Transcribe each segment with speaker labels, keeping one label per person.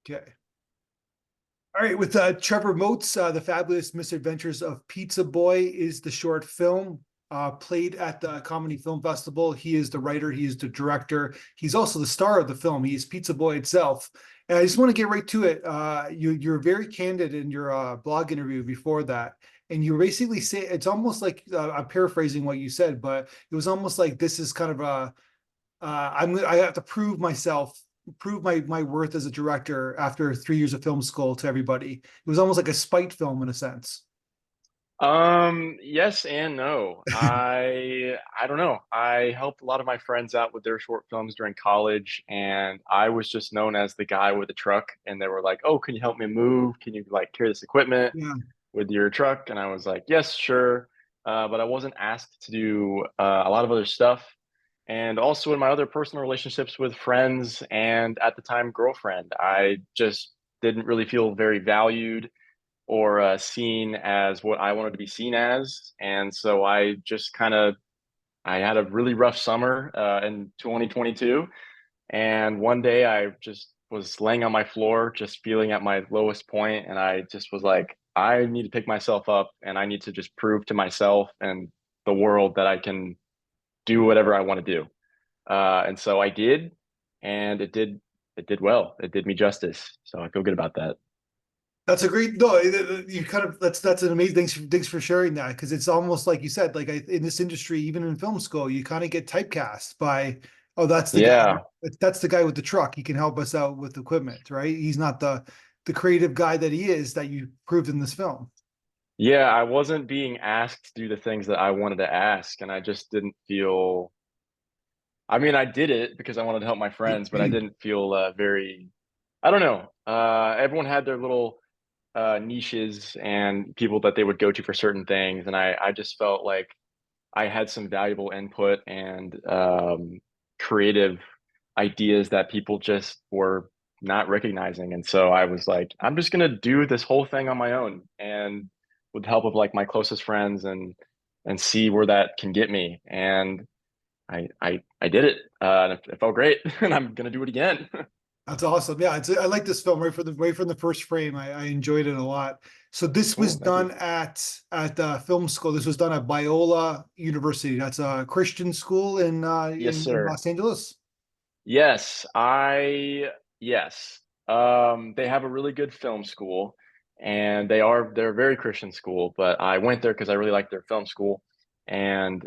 Speaker 1: Okay. All right, with Trevor Motes, The Fabulous Misadventures of Pizza Boy is the short film played at the Comedy Film Festival. He is the writer, he is the director, he's also the star of the film. He is Pizza Boy itself. And I just want to get right to it. You're very candid in your blog interview before that. And you basically say it's almost like I'm paraphrasing what you said, but it was almost like this is kind of a I have to prove myself, prove my worth as a director after 3 years of film school to everybody. It was almost like a spite film in a sense.
Speaker 2: Yes and no. I don't know. I helped a lot of my friends out with their short films during college, and I was just known as the guy with the truck. And they were like, "Oh, can you help me move? Can you like carry this equipment
Speaker 1: Yeah.
Speaker 2: with your truck?" And I was like, "Yes, sure." But I wasn't asked to do a lot of other stuff. And also in my other personal relationships with friends and at the time girlfriend, I just didn't really feel very valued or seen as what I wanted to be seen as. And so I just kind of I had a really rough summer in 2022, and one day I just was laying on my floor, just feeling at my lowest point, and I just was like, I need to pick myself up, and I need to just prove to myself and the world that I can do whatever I want to do. And so I did, and it did well. It did me justice. So I feel good about that.
Speaker 1: That's a great no. You kind of that's an amazing. Thanks for sharing that because it's almost like you said. Like in this industry, even in film school, you kind of get typecast by, oh, that's the guy.
Speaker 2: Yeah.
Speaker 1: That's the guy with the truck. He can help us out with equipment, right? He's not the creative guy that he is that you proved in this film.
Speaker 2: Yeah, I wasn't being asked to do the things that I wanted to ask, and I just didn't feel. I mean, I did it because I wanted to help my friends, but I didn't feel very. I don't know. Everyone had their little niches and people that they would go to for certain things, and I just felt like I had some valuable input and creative ideas that people just were not recognizing. And so I was like, I'm just gonna do this whole thing on my own and with the help of like my closest friends and see where that can get me. And I did it. And it felt great, and I'm gonna do it again.
Speaker 1: That's awesome. Yeah, I like this film right from the first frame. I enjoyed it a lot. So this was
Speaker 2: Cool, thank you.
Speaker 1: done at film school. This was done at Biola University. That's a Christian school
Speaker 2: Yes,
Speaker 1: in
Speaker 2: sir.
Speaker 1: Los Angeles.
Speaker 2: Yes, yes. They have a really good film school, and they're a very Christian school, but I went there because I really liked their film school. And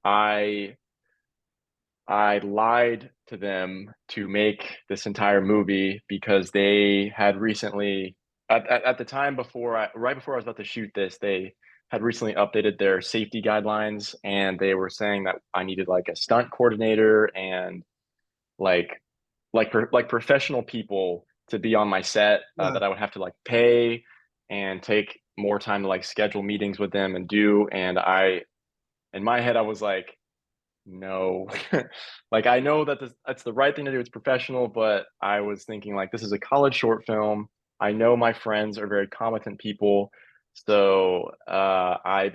Speaker 2: I I lied to them to make this entire movie because they had recently at the time before right before I was about to shoot this, they had recently updated their safety guidelines, and they were saying that I needed like a stunt coordinator and like like professional people to be on my set,
Speaker 1: Yeah.
Speaker 2: that I would have to like pay and take more time to like schedule meetings with them and do. And I in my head I was like, no. Like I know that that's the right thing to do. It's professional, but I was thinking like this is a college short film. I know my friends are very competent people. So I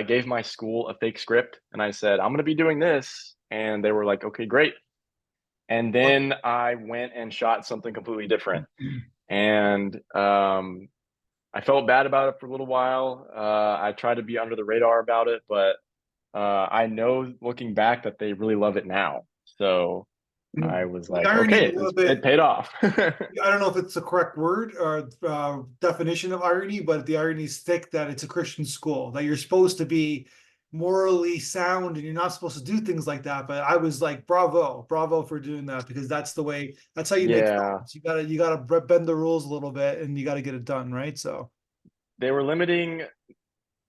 Speaker 2: gave my school a fake script and I said, I'm gonna be doing this. And they were like, okay, great. And
Speaker 1: But
Speaker 2: then I went and shot something completely different. And I felt bad about it for a little while. I tried to be under the radar about it, but I know looking back that they really love it now. So I was
Speaker 1: the
Speaker 2: like,
Speaker 1: irony is
Speaker 2: okay,
Speaker 1: a little
Speaker 2: it
Speaker 1: bit.
Speaker 2: paid off.
Speaker 1: I don't know if it's the correct word or definition of irony, but the irony is thick that it's a Christian school, that you're supposed to be morally sound and you're not supposed to do things like that. But I was like, bravo, bravo for doing that because that's the way, that's how you make
Speaker 2: Yeah,
Speaker 1: films. You gotta bend the rules a little bit and you gotta get it done, right? So
Speaker 2: they were limiting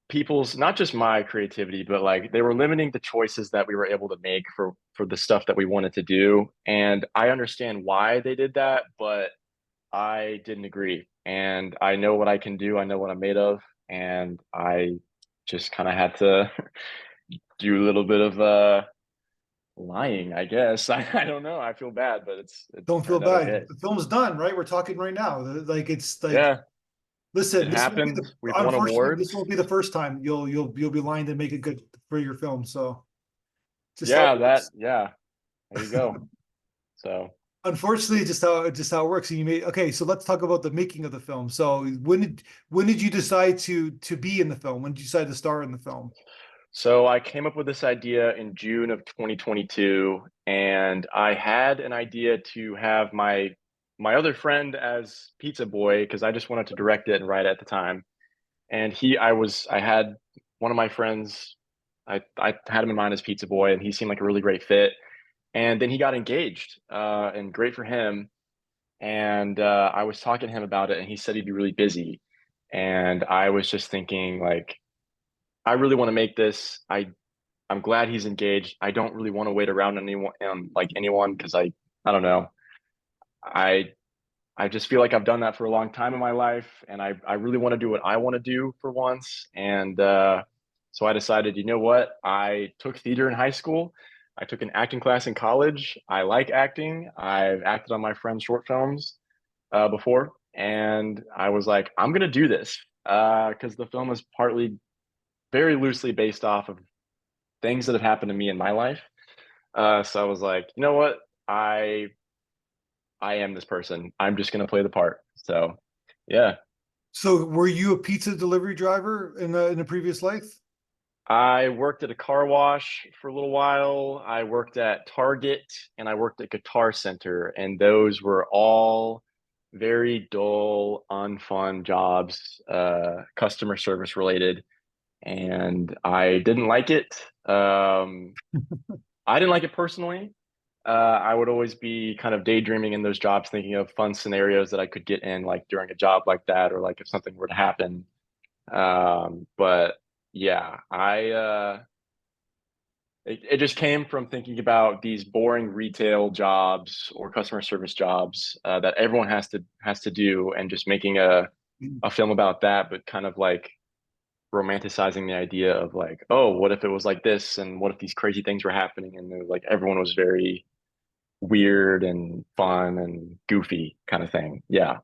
Speaker 2: people's not just my creativity, but like they were limiting the choices that we were able to make for the stuff that we wanted to do. And I understand why they did that, but I didn't agree. And I know what I can do. I know what I'm made of, and I just kind of had to do a little bit of lying, I guess. I don't know. I feel bad, but it
Speaker 1: don't feel
Speaker 2: turned out
Speaker 1: bad.
Speaker 2: okay.
Speaker 1: The film's done, right? We're talking right now. Like it's like,
Speaker 2: Yeah, it
Speaker 1: listen, this won't be
Speaker 2: happened.
Speaker 1: the
Speaker 2: We've won
Speaker 1: unfortunately, this
Speaker 2: awards.
Speaker 1: won't be the first time you'll be lying to make it good for your film. So just how it
Speaker 2: Yeah,
Speaker 1: works.
Speaker 2: yeah, there you go. So
Speaker 1: unfortunately, just how it works. And you made okay. So let's talk about the making of the film. So when did you decide to be in the film? When did you decide to star in the film?
Speaker 2: So I came up with this idea in June of 2022, and I had an idea to have my other friend as Pizza Boy because I just wanted to direct it and write it at the time. And I had one of my friends, I had him in mind as Pizza Boy, and he seemed like a really great fit. And then he got engaged, and great for him. And I was talking to him about it, and he said he'd be really busy. And I was just thinking, like, I really want to make this. I'm glad he's engaged. I don't really want to wait around anyone, like anyone, because I don't know. I I just feel like I've done that for a long time in my life, and I really want to do what I want to do for once. And so I decided, you know what? I took theater in high school. I took an acting class in college. I like acting. I've acted on my friends' short films before, and I was like, I'm gonna do this because the film is partly very loosely based off of things that have happened to me in my life. So I was like, you know what? I I am this person. I'm just gonna play the part. So yeah.
Speaker 1: So were you a pizza delivery driver in a previous life?
Speaker 2: I worked at a car wash for a little while. I worked at Target and I worked at Guitar Center, and those were all very dull, unfun jobs, customer service related, and I didn't like it. I didn't like it personally. I would always be kind of daydreaming in those jobs, thinking of fun scenarios that I could get in, like during a job like that, or like if something were to happen. But yeah, it just came from thinking about these boring retail jobs or customer service jobs that everyone has to do, and just making a film about that, but kind of like romanticizing the idea of like, oh, what if it was like this, and what if these crazy things were happening, and it was like everyone was very weird and fun and goofy kind of thing. Yeah.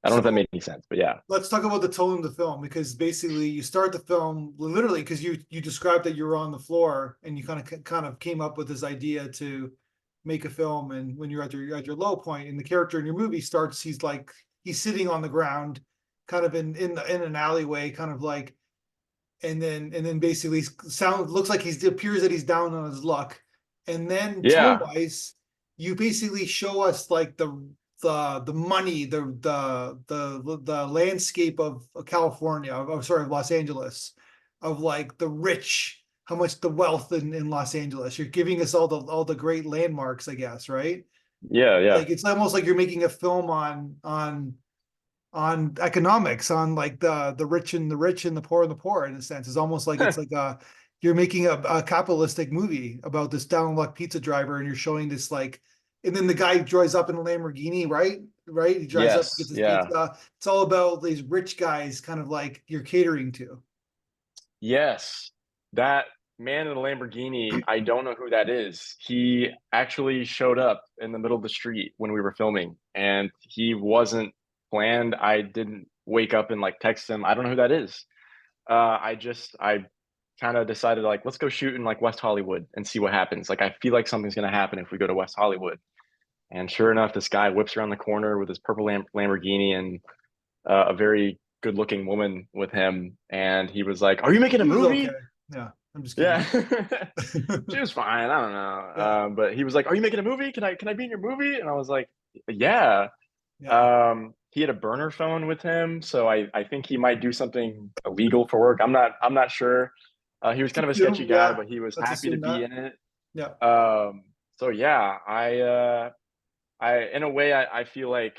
Speaker 2: I don't know if that
Speaker 1: So
Speaker 2: made any sense, but yeah.
Speaker 1: let's talk about the tone of the film because basically you start the film literally because you described that you were on the floor and you kind of came up with this idea to make a film, and when you're at your low point and the character in your movie starts, he's sitting on the ground kind of in an alleyway, kind of like, and then basically sound looks like it appears that he's down on his luck. And then tone
Speaker 2: Yeah.
Speaker 1: wise, you basically show us like the money, the landscape of California, sorry, of Los Angeles, of like the rich, how much the wealth in Los Angeles. You're giving us all the great landmarks, I guess, right?
Speaker 2: Yeah. Yeah.
Speaker 1: Like it's almost like you're making a film on economics, on like the rich and the poor and the poor, in a sense. It's almost like it's like you're making a capitalistic movie about this down luck pizza driver, and you're showing this like, and then the guy drives up in a Lamborghini, right, he drives up to get
Speaker 2: Yes.
Speaker 1: this
Speaker 2: Yeah.
Speaker 1: pizza. It's all about these rich guys, kind of like you're catering to.
Speaker 2: Yes. That man in the Lamborghini, I don't know who that is. He actually showed up in the middle of the street when we were filming, and he wasn't planned. I didn't wake up and like text him. I don't know who that is. I kind of decided like, let's go shoot in like West Hollywood and see what happens. Like I feel like something's gonna happen if we go to West Hollywood. And sure enough, this guy whips around the corner with his purple Lamborghini and a very good-looking woman with him. And he was like, "Are you making a
Speaker 1: He was okay.
Speaker 2: movie?"
Speaker 1: Yeah, I'm just
Speaker 2: Yeah,
Speaker 1: kidding.
Speaker 2: she was fine. I don't know,
Speaker 1: Yeah,
Speaker 2: but he was like, "Are you making a movie? Can I be in your movie?" And I was like, "Yeah."
Speaker 1: yeah.
Speaker 2: He had a burner phone with him, so I think he might do something illegal for work. I'm not sure. He was kind of a sketchy
Speaker 1: Assume,
Speaker 2: guy,
Speaker 1: yeah,
Speaker 2: but he was
Speaker 1: let's
Speaker 2: happy to
Speaker 1: assume
Speaker 2: be
Speaker 1: that.
Speaker 2: in it.
Speaker 1: Yeah.
Speaker 2: So yeah, I in a way I feel like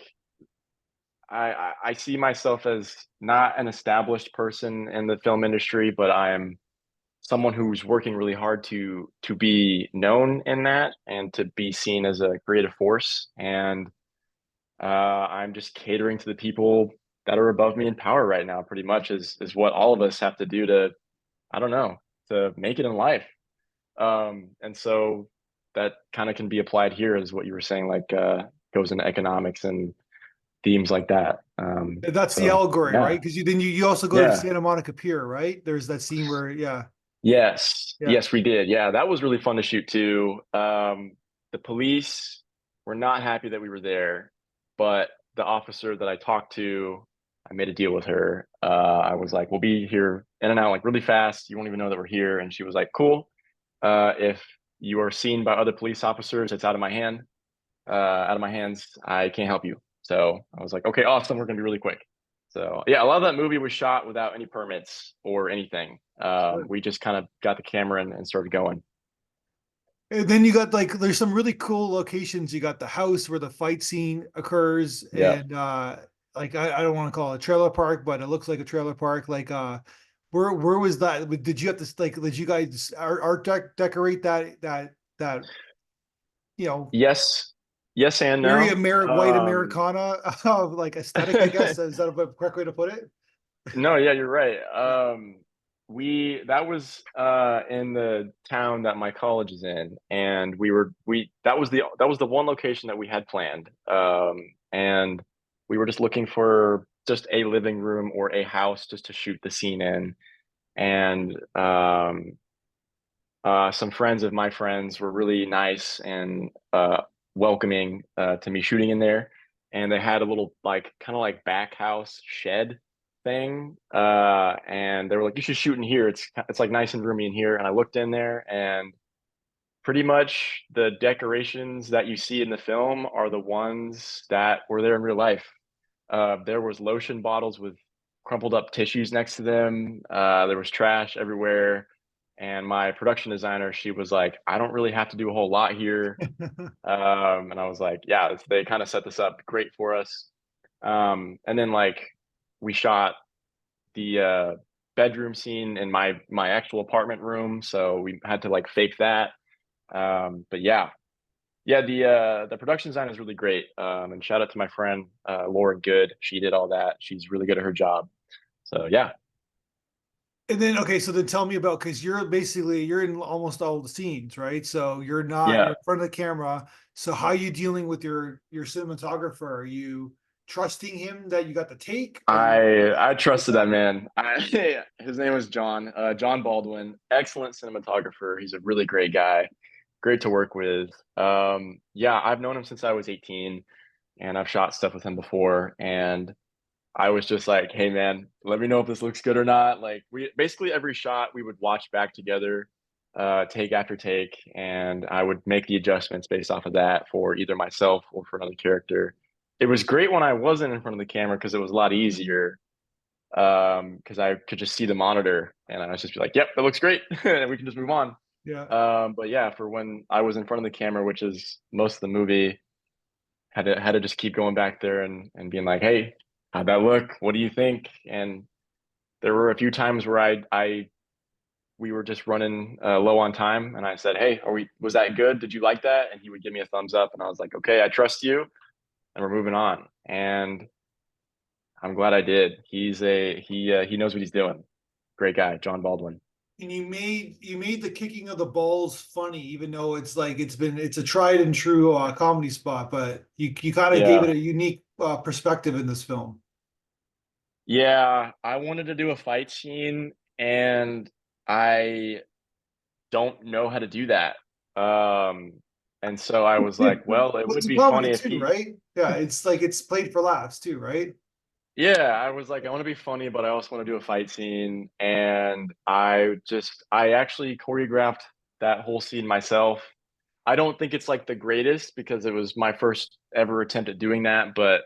Speaker 2: I see myself as not an established person in the film industry, but I'm someone who's working really hard to be known in that and to be seen as a creative force. And I'm just catering to the people that are above me in power right now, pretty much is what all of us have to do to, I don't know, to make it in life. And so that kind of can be applied here as what you were saying, like goes into economics and themes like that.
Speaker 1: That's the
Speaker 2: So
Speaker 1: allegory,
Speaker 2: yeah,
Speaker 1: right? Because you also go to
Speaker 2: yeah,
Speaker 1: Santa Monica Pier, right? There's that scene where, yeah,
Speaker 2: yes,
Speaker 1: yeah,
Speaker 2: yes, we did. Yeah, that was really fun to shoot too. The police were not happy that we were there. But the officer that I talked to, I made a deal with her. I was like, we'll be here in and out like really fast. You won't even know that we're here. And she was like, cool. If you are seen by other police officers, it's out of my hands. I can't help you. So I was like, okay, awesome. We're gonna be really quick. So yeah, a lot of that movie was shot without any permits or anything.
Speaker 1: Sure.
Speaker 2: We just kind of got the camera and started going.
Speaker 1: And then you got like there's some really cool locations. You got the house where the fight scene occurs,
Speaker 2: Yeah.
Speaker 1: and like I don't want to call it a trailer park, but it looks like a trailer park. Like where was that? Did you have to like did you guys decorate that you know
Speaker 2: Yes. Yes and
Speaker 1: very
Speaker 2: no.
Speaker 1: White Americana of like aesthetic, I guess. Is that a correct way to put it?
Speaker 2: No, yeah, you're right.
Speaker 1: Yeah.
Speaker 2: We that was in the town that my college is in, and we that was the one location that we had planned. And we were just looking for just a living room or a house just to shoot the scene in. And some friends of my friends were really nice and welcoming to me shooting in there. And they had a little like kind of like back house shed thing. And they were like, "You should shoot in here. It's like nice and roomy in here." And I looked in there, and pretty much the decorations that you see in the film are the ones that were there in real life. There was lotion bottles with crumpled up tissues next to them. There was trash everywhere. And my production designer, she was like, I don't really have to do a whole lot here. And I was like, yeah, they kind of set this up great for us. And then like we shot the bedroom scene in my actual apartment room, so we had to like fake that. But yeah, yeah, the production design is really great. And shout out to my friend Laura Good. She did all that. She's really good at her job. So yeah,
Speaker 1: And then okay, so then tell me about because you're basically you're in almost all the scenes, right? So you're
Speaker 2: yeah.
Speaker 1: in front of the camera. So how are you dealing with your cinematographer? Are you trusting him that you got the take? Are you
Speaker 2: I
Speaker 1: like
Speaker 2: trusted that
Speaker 1: that?
Speaker 2: man. His name was John. John Baldwin. Excellent cinematographer. He's a really great guy. Great to work with. Yeah, I've known him since I was 18, and I've shot stuff with him before. And I was just like, hey man, let me know if this looks good or not. Like we basically every shot we would watch back together, take after take, and I would make the adjustments based off of that for either myself or for another character. It was great when I wasn't in front of the camera because it was a lot easier. Because I could just see the monitor and I was just be like, yep, that looks great, and we can just move on.
Speaker 1: Yeah.
Speaker 2: But yeah, for when I was in front of the camera, which is most of the movie, had to just keep going back there and being like, hey, how'd that look? What do you think? And there were a few times where I we were just running low on time, and I said, hey, was that good? Did you like that? And he would give me a thumbs up, and I was like, okay, I trust you, and we're moving on. And I'm glad I did. He knows what he's doing. Great guy, John Baldwin.
Speaker 1: And you made the kicking of the balls funny, even though it's like it's a tried and true comedy spot, but you kind of gave it
Speaker 2: Yeah.
Speaker 1: a unique perspective in this film.
Speaker 2: Yeah, I wanted to do a fight scene, and I don't know how to do that. Um, and so I was
Speaker 1: Yeah.
Speaker 2: like, well, it
Speaker 1: Well,
Speaker 2: would
Speaker 1: it's a
Speaker 2: be
Speaker 1: comedy
Speaker 2: funny if
Speaker 1: too,
Speaker 2: he,
Speaker 1: right? Yeah, it's like it's played for laughs too, right?
Speaker 2: yeah, I was like, I want to be funny, but I also want to do a fight scene. And I actually choreographed that whole scene myself. I don't think it's like the greatest because it was my first ever attempt at doing that, but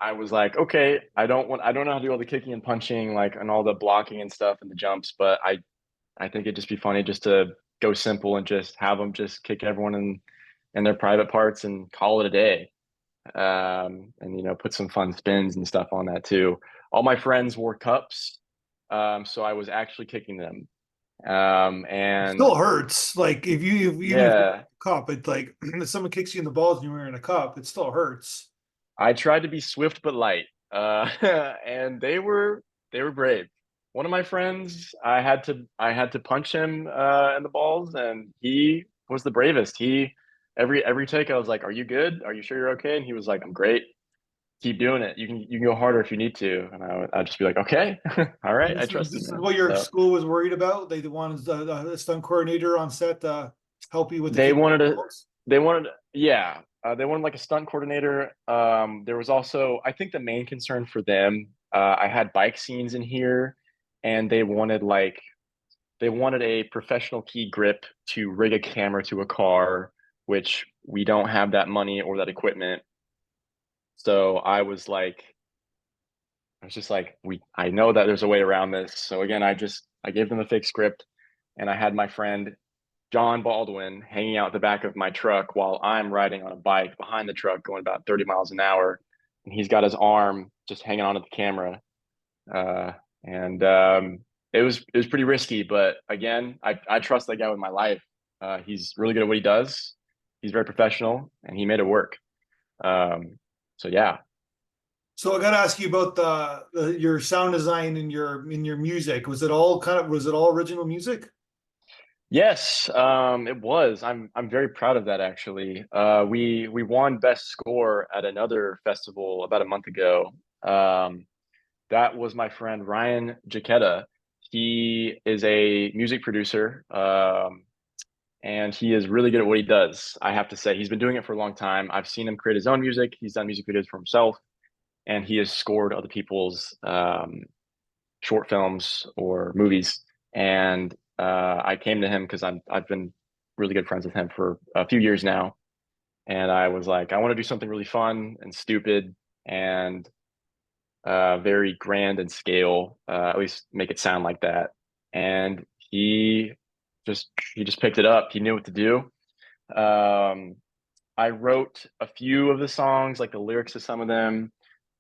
Speaker 2: I was like, okay, I don't know how to do all the kicking and punching, like, and all the blocking and stuff and the jumps, but I think it'd just be funny just to go simple and just have them just kick everyone in their private parts and call it a day. And put some fun spins and stuff on that too. All my friends wore cups, so I was actually kicking them.
Speaker 1: It
Speaker 2: And
Speaker 1: still hurts. Like if even if you're
Speaker 2: yeah,
Speaker 1: a cup, it's like if someone kicks you in the balls and you're wearing a cup, it still hurts.
Speaker 2: I tried to be swift but light, and they were brave. One of my friends, I had to punch him in the balls, and he was the bravest. He every take, I was like, "Are you good? Are you sure you're okay?" And he was like, "I'm great. Keep doing it. You can go harder if you need to." And I'd just be like, "Okay, all
Speaker 1: And
Speaker 2: right, I
Speaker 1: this
Speaker 2: trust you,
Speaker 1: is
Speaker 2: man."
Speaker 1: what your
Speaker 2: So
Speaker 1: school was worried about. They wanted the stunt coordinator on set to help you with the
Speaker 2: they
Speaker 1: kicking of
Speaker 2: wanted
Speaker 1: the
Speaker 2: to,
Speaker 1: balls.
Speaker 2: they wanted, yeah. they wanted like a stunt coordinator. There was also, I think the main concern for them, I had bike scenes in here, and they wanted a professional key grip to rig a camera to a car, which we don't have that money or that equipment. So I was just like, I know that there's a way around this. So again, I gave them a fake script, and I had my friend John Baldwin hanging out the back of my truck while I'm riding on a bike behind the truck going about 30 miles an hour. And he's got his arm just hanging onto the camera. Uh, and it was pretty risky, but again, I trust that guy with my life. He's really good at what he does. He's very professional, and he made it work. So yeah.
Speaker 1: So I got to ask you about your sound design and your music. Was it all original music?
Speaker 2: Yes, it was. I'm very proud of that actually. We won best score at another festival about a month ago. Um, that was my friend Ryan Jaquetta. He is a music producer, and he is really good at what he does. I have to say, he's been doing it for a long time. I've seen him create his own music. He's done music videos for himself, and he has scored other people's short films or movies. And I came to him because I've been really good friends with him for a few years now, and I was like, I want to do something really fun and stupid and very grand in scale, at least make it sound like that. And he just picked it up. He knew what to do. Um, I wrote a few of the songs, like the lyrics to some of them.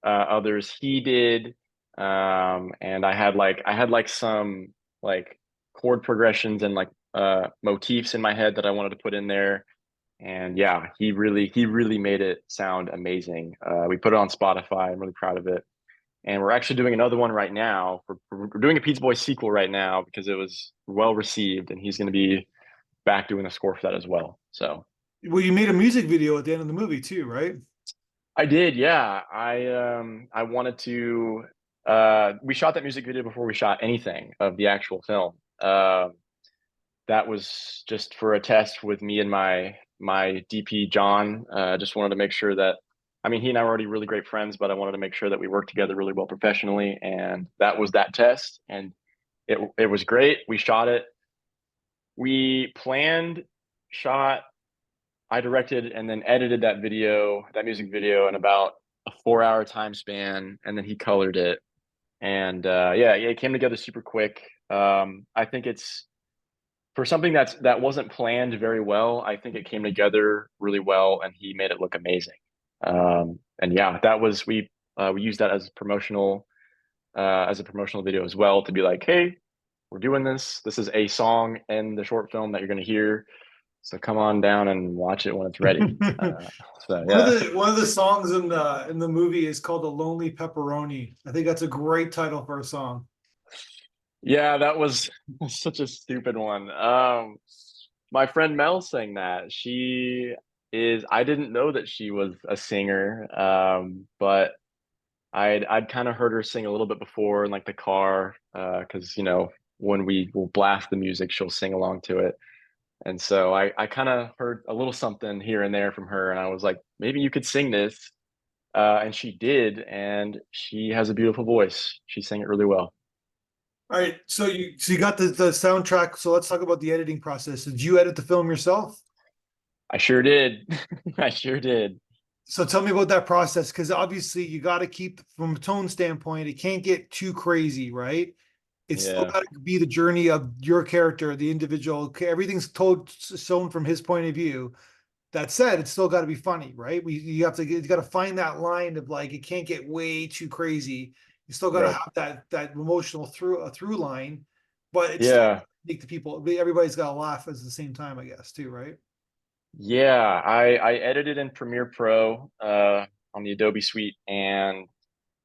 Speaker 2: Others he did, and I had like some like chord progressions and like motifs in my head that I wanted to put in there. And yeah, he really made it sound amazing. We put it on Spotify. I'm really proud of it. And we're actually doing another one right now. We're doing a Pizza Boy sequel right now because it was well received, and he's going to be back doing the score for that as well. So
Speaker 1: Well, you made a music video at the end of the movie too, right?
Speaker 2: I did, yeah. I wanted to we shot that music video before we shot anything of the actual film. That was just for a test with me and my DP John. Just wanted to make sure that I mean he and I were already really great friends, but I wanted to make sure that we worked together really well professionally, and that was that test. And it was great. We shot it. We planned, shot, I directed and then edited that music video in about a 4 hour time span, and then he colored it. And yeah, it came together super quick. I think it's for something that wasn't planned very well. I think it came together really well, and he made it look amazing. And yeah, that was we used that as a promotional video as well to be like, hey, we're doing this. This is a song in the short film that you're going to hear. So come on down and watch it when it's ready. So yeah,
Speaker 1: One of the songs in the movie is called "The Lonely Pepperoni." I think that's a great title for a song.
Speaker 2: yeah, that was such a stupid one. My friend Mel sang that. I didn't know that she was a singer, but I'd kind of heard her sing a little bit before in like the car, because you know when we will blast the music, she'll sing along to it. And so I kind of heard a little something here and there from her, and I was like, maybe you could sing this. And she did, and she has a beautiful voice. She sang it really well.
Speaker 1: All right, so you got the soundtrack. So let's talk about the editing process. Did you edit the film yourself?
Speaker 2: I sure did. I sure did.
Speaker 1: So tell me about that process, because obviously you got to keep from a tone standpoint, it can't get too crazy, right? It's still
Speaker 2: Yeah.
Speaker 1: got to be the journey of your character, the individual. Okay, everything's told shown from his point of view. That said, it's still got to be funny, right? You got to find that line of like it can't get way too crazy. You still got to
Speaker 2: Right.
Speaker 1: have that emotional through line, but it's still
Speaker 2: Yeah.
Speaker 1: make the people everybody's got to laugh at the same time, I guess, too, right?
Speaker 2: Yeah. I edited in Premiere Pro on the Adobe Suite, and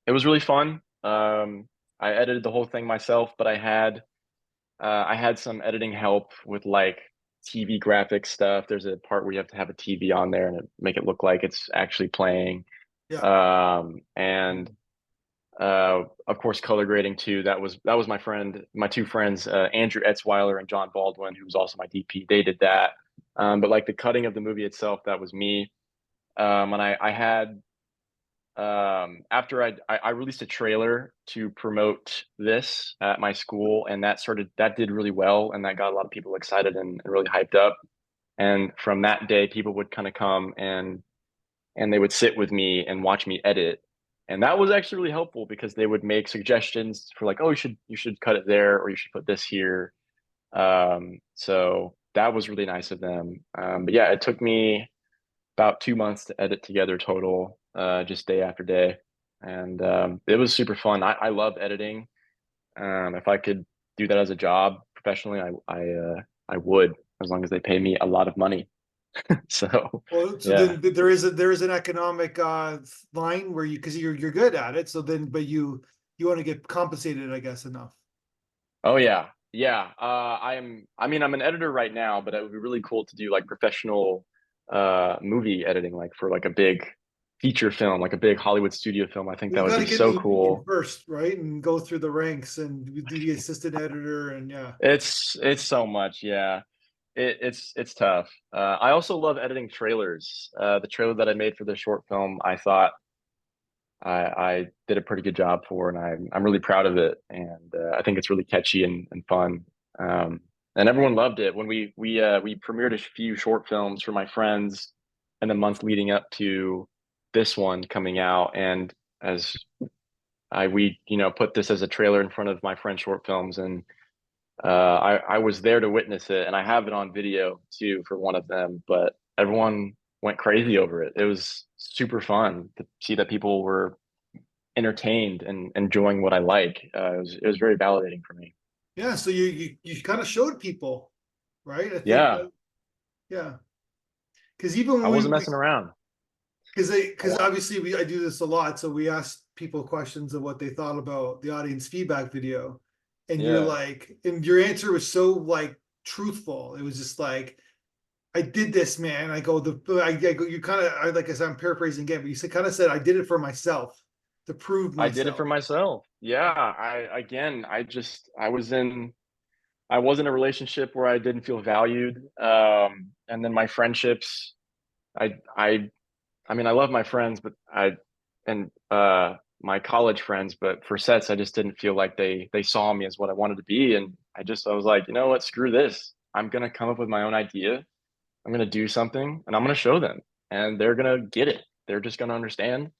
Speaker 2: it was really fun. I edited the whole thing myself, but I had some editing help with like TV graphic stuff. There's a part where you have to have a TV on there and make it look like it's actually playing.
Speaker 1: Yeah.
Speaker 2: And of course, color grading too. That was my two friends, Andrew Etzweiler and John Baldwin, who was also my DP. They did that. But like the cutting of the movie itself, that was me. And I had after I released a trailer to promote this at my school, and that did really well, and that got a lot of people excited and really hyped up. And from that day, people would kind of come and they would sit with me and watch me edit. And that was actually really helpful because they would make suggestions for like, oh, you should cut it there, or you should put this here. So that was really nice of them. But yeah, it took me about 2 months to edit together total, just day after day. And it was super fun. I love editing. If I could do that as a job professionally, I would, as long as they pay me a lot of money. So
Speaker 1: Well, so
Speaker 2: yeah.
Speaker 1: then there is an economic line where you, because you're good at it. So then, but you want to get compensated, I guess, enough.
Speaker 2: Oh yeah. Yeah. I mean, I'm an editor right now, but it would be really cool to do like professional movie editing, like for like a big feature film, like a big Hollywood studio film. I think
Speaker 1: Well,
Speaker 2: that
Speaker 1: you
Speaker 2: would
Speaker 1: got
Speaker 2: be
Speaker 1: to get
Speaker 2: so
Speaker 1: in
Speaker 2: cool.
Speaker 1: first, right, and go through the ranks and do the assistant editor, and yeah.
Speaker 2: It's so much, yeah. It's tough. I also love editing trailers. The trailer that I made for the short film, I thought I did a pretty good job for, and I'm really proud of it. And I think it's really catchy and fun. And everyone loved it when we premiered a few short films for my friends in the months leading up to this one coming out. And as we put this as a trailer in front of my friend's short films, and I was there to witness it, and I have it on video too for one of them. But everyone went crazy over it. It was super fun to see that people were entertained and enjoying what I like. It was very validating for me.
Speaker 1: Yeah, so you kind of showed people, right? I think
Speaker 2: Yeah,
Speaker 1: yeah, because even
Speaker 2: I
Speaker 1: when
Speaker 2: wasn't
Speaker 1: we
Speaker 2: messing around.
Speaker 1: because obviously I do this a lot, so we ask people questions of what they thought about the audience feedback video, and you're
Speaker 2: Yeah,
Speaker 1: like, and your answer was so like truthful. It was just like, I did this, man. I go I go, you kind of, like I said, I'm paraphrasing again, but you said, kind of said, I did it for myself to prove
Speaker 2: I did it for
Speaker 1: myself.
Speaker 2: myself. Yeah, I again, I was in a relationship where I didn't feel valued. And then my friendships, I I I mean, I love my friends, but and my college friends, but for sets, I just didn't feel like they saw me as what I wanted to be. And I was like, you know what, screw this. I'm gonna come up with my own idea. I'm gonna do something, and I'm gonna show them, and they're gonna get it. They're just gonna understand.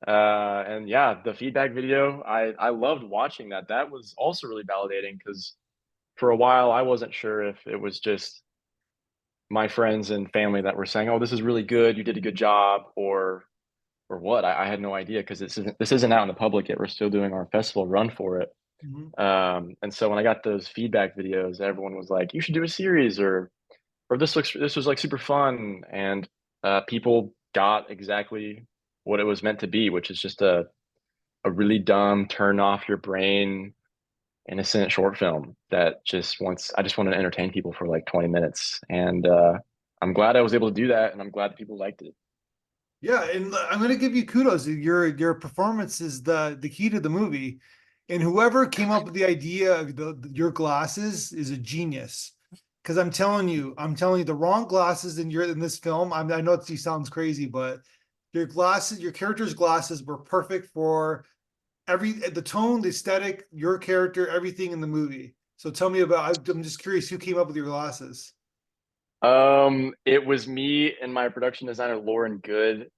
Speaker 2: And yeah, the feedback video, I loved watching that. That was also really validating because for a while I wasn't sure if it was just my friends and family that were saying, "Oh, this is really good. You did a good job," or what. I had no idea because this isn't out in the public yet. We're still doing our festival run for it.
Speaker 1: Mhm.
Speaker 2: And so when I got those feedback videos, everyone was like, "You should do a series," or this was like super fun, and people got exactly what it was meant to be, which is just a really dumb, turn off your brain, innocent short film that I just wanted to entertain people for like 20 minutes, and I'm glad I was able to do that, and I'm glad that people liked it.
Speaker 1: Yeah, and I'm gonna give you kudos. Your performance is the key to the movie, and whoever came up with the idea of your glasses is a genius. Because I'm telling you, the wrong glasses in this film. I know it sounds crazy, but your character's glasses were perfect for the tone, the aesthetic, your character, everything in the movie. So tell me about. I'm just curious who came up with your glasses.
Speaker 2: It was me and my production designer, Lauren Good.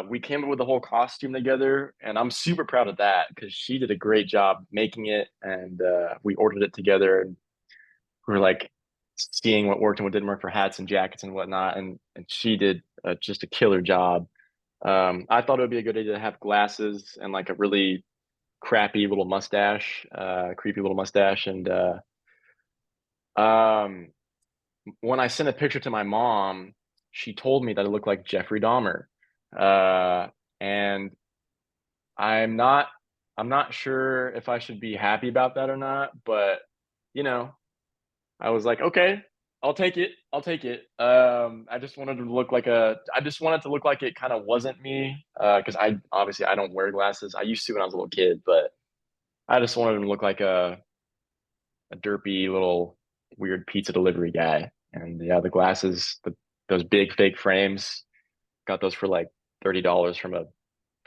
Speaker 2: We came up with the whole costume together, and I'm super proud of that because she did a great job making it, and we ordered it together, and we were like seeing what worked and what didn't work for hats and jackets and whatnot, and she did just a killer job. I thought it would be a good idea to have glasses and like a really crappy little mustache, creepy little mustache, and um, when I sent a picture to my mom, she told me that it looked like Jeffrey Dahmer. And I'm not I'm not sure if I should be happy about that or not, but you know, I was like, okay, I'll take it. I'll take it. I just wanted to look like it kind of wasn't me. Because I don't wear glasses. I used to when I was a little kid, but I just wanted him to look like a derpy little weird pizza delivery guy. And yeah, the glasses, those big fake frames Got those for like $30 from a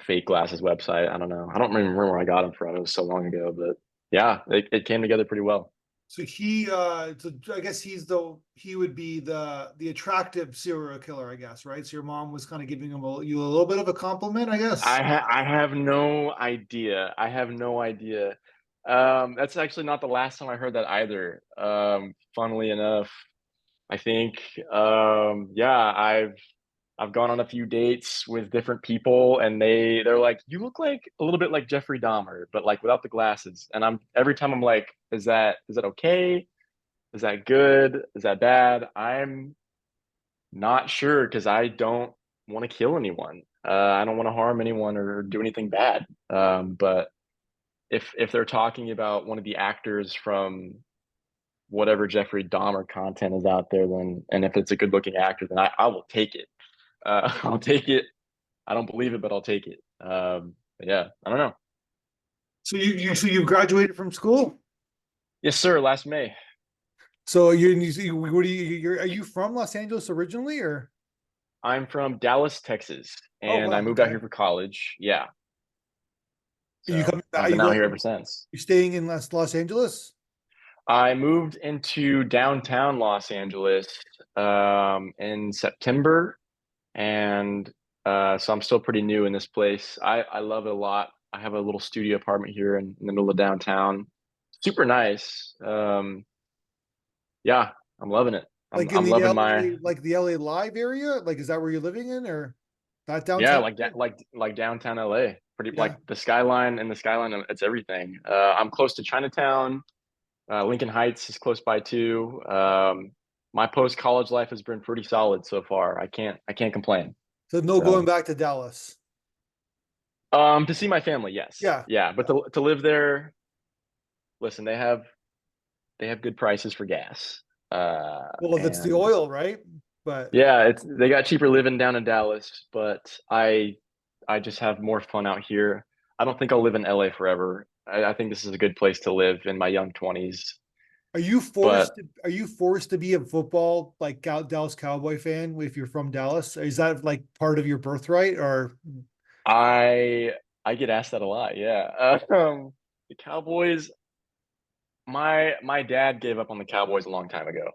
Speaker 2: fake glasses website. I don't know. I don't remember where I got them from. It was so long ago, but yeah, it came together pretty well.
Speaker 1: So I guess he would be the attractive serial killer, I guess, right? So your mom was kind of giving you a little bit of a compliment, I guess.
Speaker 2: I have no idea. I have no idea. That's actually not the last time I heard that either. Funnily enough, I think yeah, I've gone on a few dates with different people, and they're like, "You look like a little bit like Jeffrey Dahmer, but like without the glasses." And I'm every time I'm like, "Is that okay? Is that good? Is that bad?" I'm not sure because I don't want to kill anyone. I don't want to harm anyone or do anything bad. But if they're talking about one of the actors from whatever Jeffrey Dahmer content is out there, then and if it's a good looking actor, then I will take it. I'll take it. I don't believe it, but I'll take it. But yeah, I don't know.
Speaker 1: So you graduated from school.
Speaker 2: Yes, sir. Last May.
Speaker 1: So what do are you from Los Angeles originally, or?
Speaker 2: I'm from Dallas, Texas,
Speaker 1: Oh
Speaker 2: and I
Speaker 1: wow,
Speaker 2: moved out
Speaker 1: okay.
Speaker 2: here for college. Yeah,
Speaker 1: Are you
Speaker 2: so
Speaker 1: coming back?
Speaker 2: I've
Speaker 1: Are you
Speaker 2: been out
Speaker 1: going?
Speaker 2: here ever since.
Speaker 1: You're staying in Los Angeles?
Speaker 2: I moved into downtown Los Angeles in September, and so I'm still pretty new in this place. I love it a lot. I have a little studio apartment here in the middle of downtown. Super nice. Yeah, I'm loving it. I'm
Speaker 1: Like in
Speaker 2: I'm
Speaker 1: the
Speaker 2: loving my
Speaker 1: LA, like the LA Live area? Like, is that where you're living in, or not
Speaker 2: yeah,
Speaker 1: downtown?
Speaker 2: like downtown LA. Pretty
Speaker 1: Yeah.
Speaker 2: like the skyline and the skyline. It's everything. I'm close to Chinatown. Lincoln Heights is close by too. My post college life has been pretty solid so far. I can't complain.
Speaker 1: So no going
Speaker 2: So,
Speaker 1: back to Dallas.
Speaker 2: to see my family, yes,
Speaker 1: Yeah.
Speaker 2: yeah, but
Speaker 1: Yeah.
Speaker 2: to live there, listen, they have good prices for gas,
Speaker 1: Well, if it's the
Speaker 2: and
Speaker 1: oil, right? But
Speaker 2: yeah, they got cheaper living down in Dallas, but I just have more fun out here. I don't think I'll live in LA forever. I think this is a good place to live in my young 20s, but
Speaker 1: are you forced to be a football like Dallas Cowboy fan if you're from Dallas? Is that like part of your birthright, or
Speaker 2: I I get asked that a lot. Yeah. The Cowboys. My dad gave up on the Cowboys a long time ago.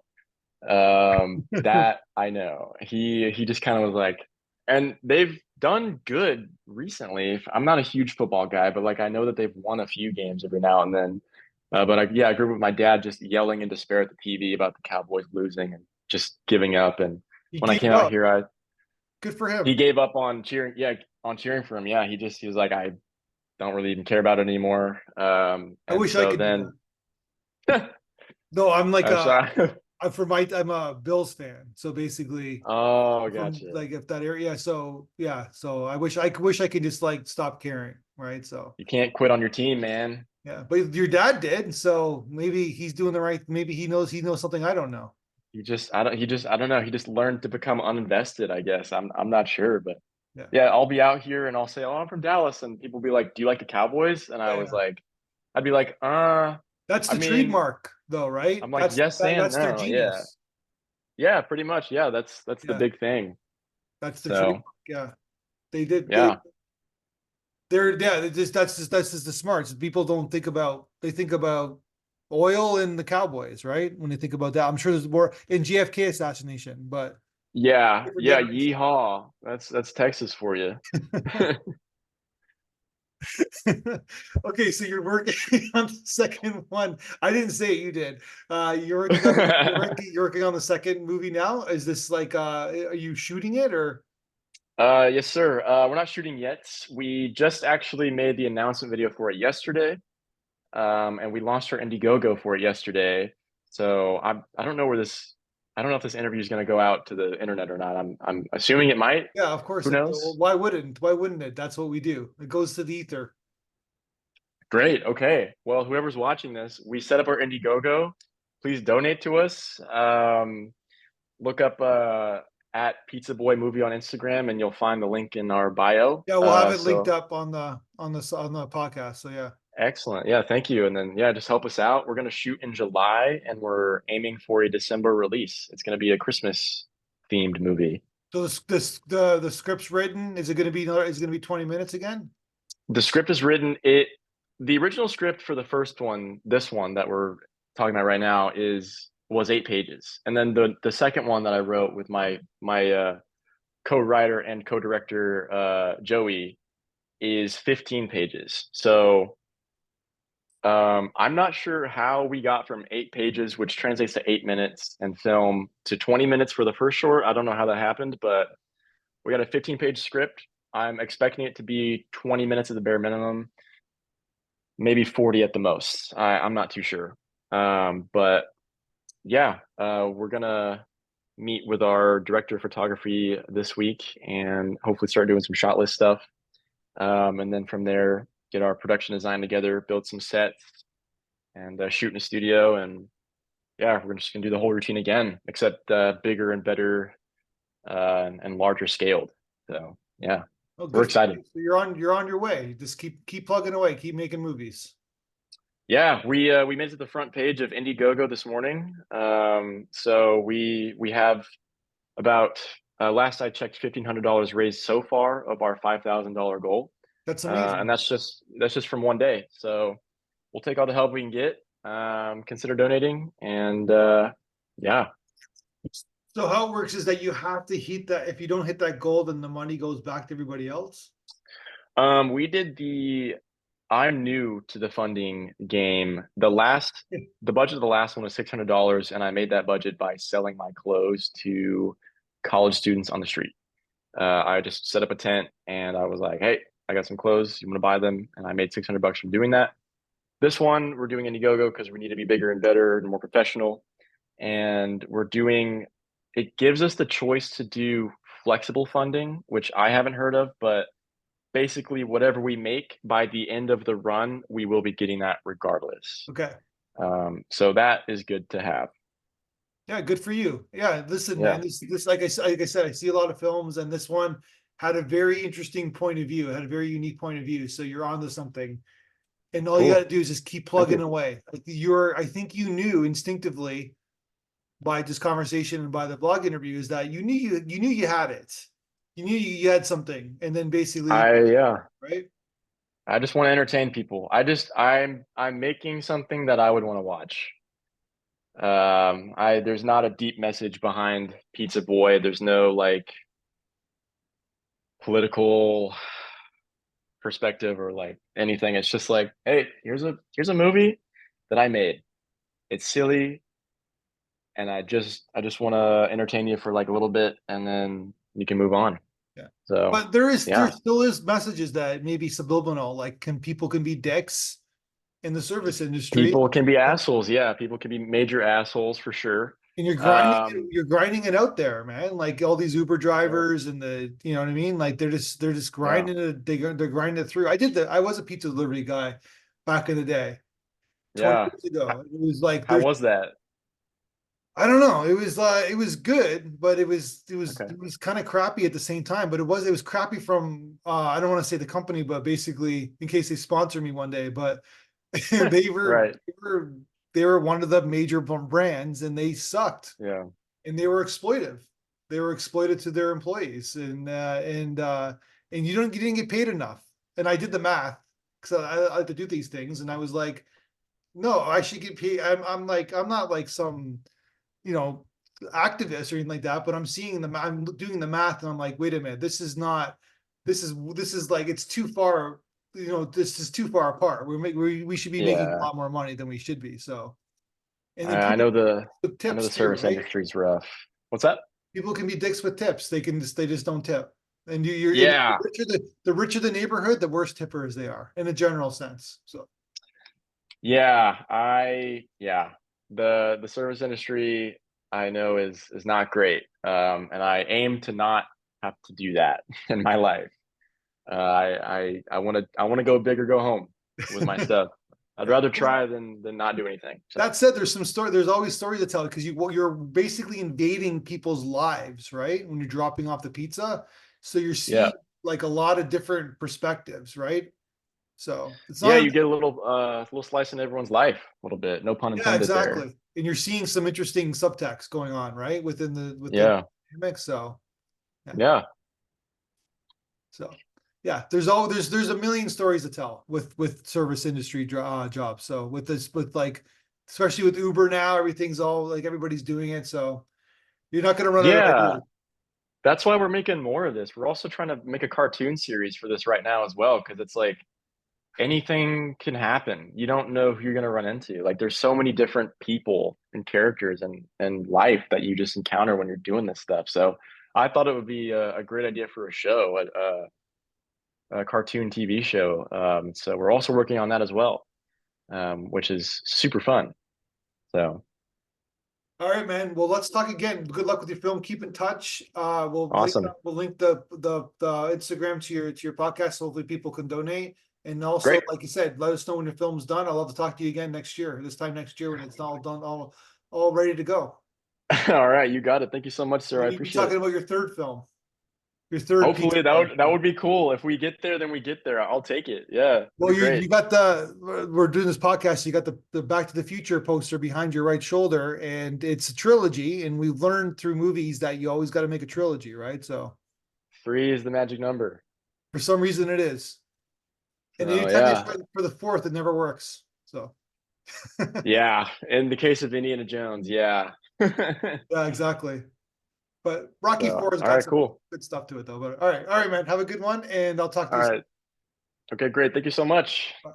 Speaker 2: That I know. He just kind of was like, and they've done good recently. I'm not a huge football guy, but like I know that they've won a few games every now and then. But yeah, I grew up with my dad just yelling in despair at the TV about the Cowboys losing and just giving up. And
Speaker 1: he
Speaker 2: when I
Speaker 1: gave
Speaker 2: came out
Speaker 1: up?
Speaker 2: here, I
Speaker 1: Good for
Speaker 2: he
Speaker 1: him.
Speaker 2: gave up on cheering. Yeah, on cheering for him. Yeah, he was like, I don't really even care about it anymore.
Speaker 1: I
Speaker 2: And
Speaker 1: wish I
Speaker 2: so
Speaker 1: could do
Speaker 2: then,
Speaker 1: that. No,
Speaker 2: so
Speaker 1: I'm a Bills fan. So basically,
Speaker 2: oh,
Speaker 1: from
Speaker 2: gotcha.
Speaker 1: like if that area. So yeah. So wish I could just like stop caring. Right. So
Speaker 2: You can't quit on your team, man.
Speaker 1: yeah. But your dad did. So maybe he's doing the right. Maybe he knows something I don't know.
Speaker 2: I don't know. He just learned to become uninvested, I guess. I'm not sure, but
Speaker 1: Yeah.
Speaker 2: yeah, I'll be out here and I'll say, "Oh, I'm from Dallas," and people will be like, "Do you like the Cowboys?" And
Speaker 1: Yeah.
Speaker 2: I'd be like,
Speaker 1: That's
Speaker 2: I
Speaker 1: the
Speaker 2: mean,
Speaker 1: trademark, though, right?
Speaker 2: I'm like, yes and
Speaker 1: That's their
Speaker 2: no, yeah,
Speaker 1: genius.
Speaker 2: yeah, pretty much, yeah. That's the
Speaker 1: Yeah,
Speaker 2: big thing.
Speaker 1: that's the
Speaker 2: So
Speaker 1: trademark. Yeah, they did.
Speaker 2: yeah,
Speaker 1: That's just the smarts. People don't think about. They think about oil and the Cowboys, right? When they think about that, I'm sure there's more in JFK assassination, but
Speaker 2: yeah,
Speaker 1: different
Speaker 2: yeah.
Speaker 1: generation.
Speaker 2: Yeehaw! That's Texas for you.
Speaker 1: Okay, so you're working on the second one. I didn't say it, you did. You're working on you're working on the second movie now. Is this like are you shooting it or?
Speaker 2: Yes, sir. We're not shooting yet. We just actually made the announcement video for it yesterday. And we launched our Indiegogo for it yesterday. So I don't know where this I don't know if this interview is going to go out to the internet or not. I'm assuming it might.
Speaker 1: Yeah, of course
Speaker 2: Who
Speaker 1: it. Well,
Speaker 2: knows?
Speaker 1: why wouldn't? Why wouldn't it? That's what we do. It goes to the ether.
Speaker 2: Great. Okay. Well, whoever's watching this, we set up our Indiegogo. Please donate to us. Look up at Pizza Boy Movie on Instagram, and you'll find the link in our bio.
Speaker 1: Yeah, we'll have it linked
Speaker 2: So
Speaker 1: up on the podcast. So yeah.
Speaker 2: excellent. Yeah, thank you. And then yeah, just help us out. We're gonna shoot in July, and we're aiming for a December release. It's gonna be a Christmas themed movie.
Speaker 1: So the script's written. Is it going to be another? Is it going to be 20 minutes again?
Speaker 2: The script is written. The original script for the first one, this one that we're talking about right now, is was 8 pages, and then the second one that I wrote with my co-writer and co-director Joey is 15 pages. So I'm not sure how we got from 8 pages, which translates to 8 minutes and film, to 20 minutes for the first short. I don't know how that happened, but we got a 15-page script. I'm expecting it to be 20 minutes at the bare minimum, maybe 40 at the most. I'm not too sure. But yeah, we're gonna meet with our director of photography this week and hopefully start doing some shot list stuff. And then from there, get our production design together, build some sets, and shoot in a studio. And yeah, we're just gonna do the whole routine again, except bigger and better and larger scaled. So yeah,
Speaker 1: Oh,
Speaker 2: we're
Speaker 1: good for
Speaker 2: excited.
Speaker 1: you. So you're on your way. Just keep plugging away. Keep making movies.
Speaker 2: Yeah, we made it to the front page of Indiegogo this morning. So we have about last I checked, $1,500 raised so far of our $5,000 goal,
Speaker 1: That's
Speaker 2: and
Speaker 1: amazing.
Speaker 2: that's just from one day. So we'll take all the help we can get. Consider donating, and yeah,
Speaker 1: So how it works is that you have to hit that. If you don't hit that goal, then the money goes back to everybody else.
Speaker 2: we did the. I'm new to the funding game. The budget of the last one was $600, and I made that budget by selling my clothes to college students on the street. I just set up a tent and I was like, "Hey, I got some clothes. You want to buy them?" And I made $600 from doing that. This one we're doing Indiegogo because we need to be bigger and better and more professional. And we're doing. It gives us the choice to do flexible funding, which I haven't heard of, but basically whatever we make by the end of the run, we will be getting that regardless.
Speaker 1: Okay.
Speaker 2: So that is good to have.
Speaker 1: Yeah, good for you. Yeah, listen, man.
Speaker 2: Yeah.
Speaker 1: This like I said, I see a lot of films, and this one had a very interesting point of view. It had a very unique point of view. So you're onto something. And all you got
Speaker 2: Cool.
Speaker 1: to do is just keep
Speaker 2: Thank
Speaker 1: plugging
Speaker 2: you.
Speaker 1: away. Like I think you knew instinctively by this conversation and by the blog interviews that you knew you had it. You knew you had something, and then basically,
Speaker 2: Yeah.
Speaker 1: right?
Speaker 2: I just want to entertain people. I'm making something that I would want to watch. I There's not a deep message behind Pizza Boy. There's no like political perspective or like anything. It's just like, hey, here's a movie that I made. It's silly, and I just want to entertain you for like a little bit, and then you can move on.
Speaker 1: Yeah.
Speaker 2: So
Speaker 1: But there
Speaker 2: yeah,
Speaker 1: still is messages that maybe subliminal, like people can be dicks in the service industry,
Speaker 2: people can be assholes. Yeah, people can be major assholes for sure.
Speaker 1: and
Speaker 2: Um,
Speaker 1: you're grinding it out there, man. Like all these Uber
Speaker 2: yeah,
Speaker 1: drivers and you know what I mean? Like they're just
Speaker 2: yeah,
Speaker 1: grinding it, they're grinding it through. I was a pizza delivery guy back in the day, 20
Speaker 2: yeah.
Speaker 1: years ago. It was like
Speaker 2: How
Speaker 1: there's
Speaker 2: was that?
Speaker 1: I don't know. It was good, but
Speaker 2: Okay.
Speaker 1: it was kind of crappy at the same time. But it was crappy from I don't want to say the company, but basically in case they sponsor me one day. But they were
Speaker 2: Right.
Speaker 1: they were they were one of the major brands, and they sucked,
Speaker 2: Yeah.
Speaker 1: and they were exploitive. They were exploited to their employees, and you didn't get paid enough. And I did the math because I like to do these things, and I was like, no, I should get paid. I'm not like some you know, activist or anything like that, but I'm doing the math and I'm like, wait a minute, this is like, it's too far, this is too far apart. We should be making a
Speaker 2: Yeah.
Speaker 1: lot more money than we should be. So, and
Speaker 2: I,
Speaker 1: then
Speaker 2: I
Speaker 1: people
Speaker 2: know the
Speaker 1: with
Speaker 2: I know
Speaker 1: tips
Speaker 2: the
Speaker 1: too,
Speaker 2: service
Speaker 1: right?
Speaker 2: industry's rough. What's that?
Speaker 1: People can be dicks with tips. They just don't tip. And
Speaker 2: Yeah.
Speaker 1: the richer the neighborhood, the worse tippers they are in a general sense. So
Speaker 2: Yeah. The service industry I know is not great. And I aim to not have to do that in my life. I want to go big or go home with my stuff. I'd rather try than not do anything.
Speaker 1: that
Speaker 2: So
Speaker 1: said, there's always story to tell because you're basically invading people's lives, right? When you're dropping off the pizza. So you're
Speaker 2: yeah.
Speaker 1: seeing like a lot of different perspectives, right? So it's
Speaker 2: Yeah,
Speaker 1: not,
Speaker 2: you get a little slice in everyone's life a little bit. No pun
Speaker 1: yeah,
Speaker 2: intended there.
Speaker 1: exactly. And you're seeing some interesting subtext going on, right? Within the
Speaker 2: Yeah.
Speaker 1: mix. So
Speaker 2: Yeah.
Speaker 1: So yeah, there's a million stories to tell with service industry jobs. So with this, with like, especially with Uber now, everything's all like everybody's doing it. So you're not going to run out of
Speaker 2: Yeah.
Speaker 1: ideas.
Speaker 2: That's why we're making more of this. We're also trying to make a cartoon series for this right now as well, because it's like anything can happen. You don't know who you're going to run into. Like there's so many different people and characters and life that you just encounter when you're doing this stuff. So I thought it would be a great idea for a show, a cartoon TV show. So we're also working on that as well, which is super fun. So
Speaker 1: All right, man. Well, let's talk again. Good luck with your film. Keep in touch.
Speaker 2: awesome.
Speaker 1: We'll link the Instagram to your podcast, so hopefully people can donate. And also,
Speaker 2: Great.
Speaker 1: like you said, let us know when your film's done. I'd love to talk to you again next year, this time next year when it's all done, all ready to go.
Speaker 2: All right, you got it. Thank you so much, sir. I
Speaker 1: Maybe you'll be
Speaker 2: appreciate it.
Speaker 1: talking about your third film, your third Pizza
Speaker 2: Hopefully that
Speaker 1: Boy.
Speaker 2: would be cool. If we get there, then we get there. I'll take it. Yeah, that'd
Speaker 1: Well,
Speaker 2: be
Speaker 1: you
Speaker 2: great.
Speaker 1: got we're doing this podcast. You got the Back to the Future poster behind your right shoulder, and it's a trilogy. And we've learned through movies that you always got to make a trilogy, right? So
Speaker 2: 3 is the magic number.
Speaker 1: for some reason, it is. And
Speaker 2: So
Speaker 1: anytime they
Speaker 2: yeah,
Speaker 1: try for the fourth, it never works. So
Speaker 2: yeah. In the case of Indiana Jones, yeah.
Speaker 1: yeah, exactly. But Rocky
Speaker 2: So
Speaker 1: Four has
Speaker 2: all
Speaker 1: got
Speaker 2: right,
Speaker 1: some
Speaker 2: cool.
Speaker 1: good stuff to it, though. But all right, man. Have a good one, and I'll talk to
Speaker 2: All
Speaker 1: you
Speaker 2: right. Okay, great. Thank you so much.
Speaker 1: soon.